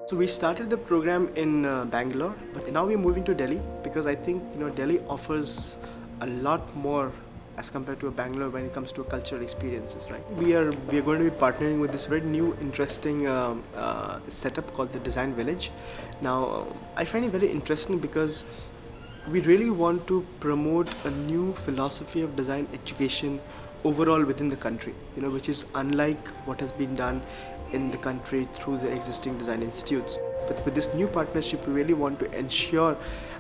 So we started the program in Bangalore, but now we're moving to Delhi because I think Delhi offers a lot more as compared to Bangalore when it comes to cultural experiences, right? We are going to be partnering with this very new, interesting setup called the Design Village. Now, I find it very interesting because we really want to promote a new philosophy of design education overall within the country, which is unlike what has been done in the country through the existing design institutes. But with this new partnership, we really want to ensure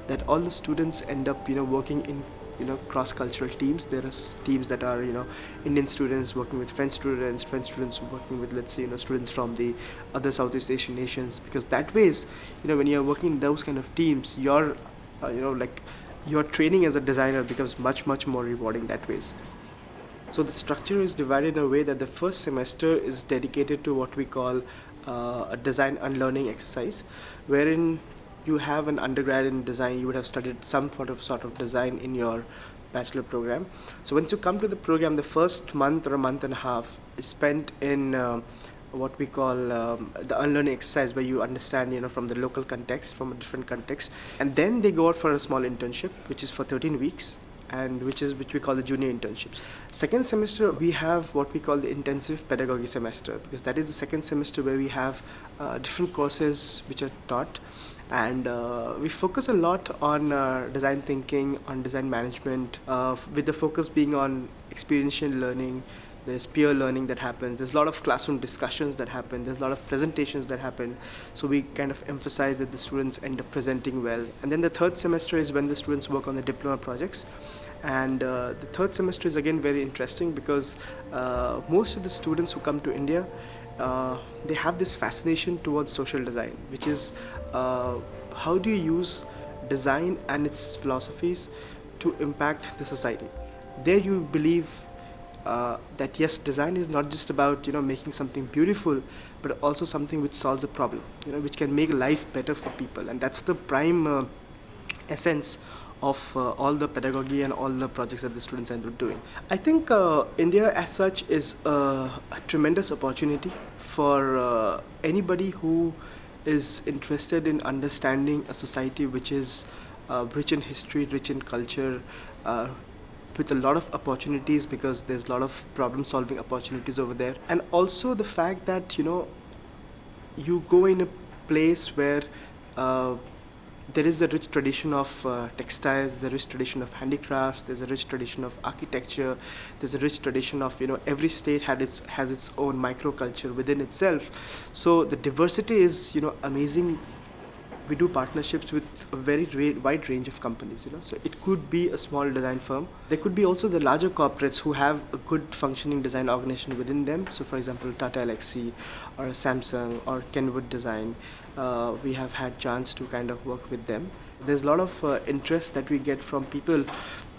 that all the students end up working in cross-cultural teams. There are teams that are Indian students working with French students working with, let's say, students from the other Southeast Asian nations, because that ways, when you're working in those kind of teams, like your training as a designer becomes much more rewarding that ways. So the structure is divided in a way that the first semester is dedicated to what we call a design unlearning exercise, wherein you have an undergrad in design. You would have studied some sort of design in your bachelor program. So once you come to the program, the first month or a month and a half is spent in what we call the unlearning exercise, where you understand from the local context, from a different context, and then they go out for a small internship which is for 13 weeks, and which we call the junior internships. Second semester we have what we call the intensive pedagogy semester, because that is the second semester where we have different courses which are taught, and we focus a lot on design thinking, on design management, with the focus being on experiential learning. There's peer learning that happens, there's a lot of classroom discussions that happen, there's a lot of presentations that happen. So we kind of emphasize that the students end up presenting well. And then the third semester is when the students work on the diploma projects. And the third semester is again very interesting because most of the students who come to India, they have this fascination towards social design, which is how do you use design and its philosophies to impact the society. There you believe that yes, design is not just about making something beautiful, but also something which solves a problem, which can make life better for people, and that's the prime essence of all the pedagogy and all the projects that the students end up doing. I think India as such is a tremendous opportunity for anybody who is interested in understanding a society which is rich in history, rich in culture, with a lot of opportunities, because there's a lot of problem solving opportunities over there. And also the fact that you go in a place where there is a rich tradition of textiles, there's a rich tradition of handicrafts, there's a rich tradition of architecture, there's a rich tradition of every state has its own microculture within itself. So the diversity is amazing. We do partnerships with a very wide range of companies, so it could be a small design firm. There could be also the larger corporates who have a good functioning design organization within them. So for example, Tata Elxsi or Samsung or Kenwood Design, we have had chance to kind of work with them. There's a lot of interest that we get from people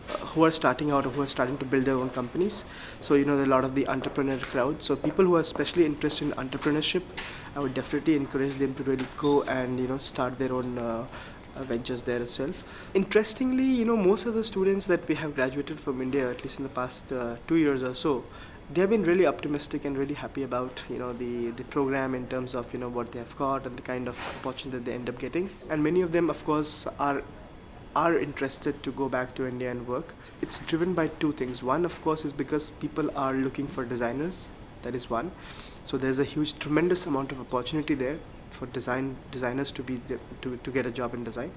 who are starting out or who are starting to build their own companies. So there are a lot of the entrepreneur crowd. So people who are especially interested in entrepreneurship, I would definitely encourage them to really go and start their own ventures there as well. Interestingly, most of the students that we have graduated from India, at least in the past 2 years or so, they have been really optimistic and really happy about the program in terms of what they have got and the kind of opportunity that they end up getting. And many of them, of course, are interested to go back to India and work. It's driven by two things. One, of course, is because people are looking for designers. That is one. So there's a tremendous amount of opportunity there for designers to get a job in design.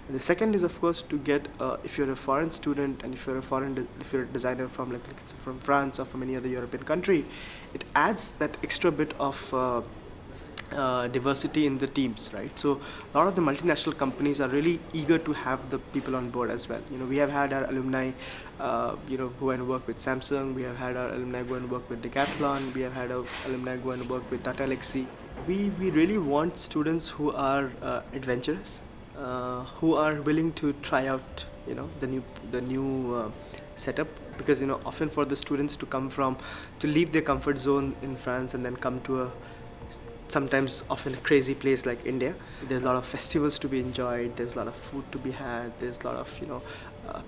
And the second is, of course, to get if you're a foreign student and if you're a designer from from France or from any other European country, it adds that extra bit of diversity in the teams, right? So a lot of the multinational companies are really eager to have the people on board as well. We have had our alumni, go and work with Samsung. We have had our alumni go and work with Decathlon. We have had our alumni go and work with Tata Elxsi. We really want students who are adventurous, who are willing to try out, the new setup, because often for the students to leave their comfort zone in France and then come to a sometimes often a crazy place like India. There's a lot of festivals to be enjoyed, there's a lot of food to be had, there's a lot of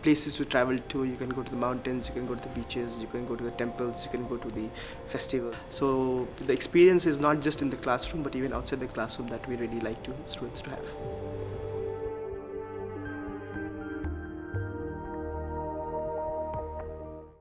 places to travel to. You can go to the mountains, you can go to the beaches, you can go to the temples, you can go to the festival. So the experience is not just in the classroom, but even outside the classroom that we really like to students to have.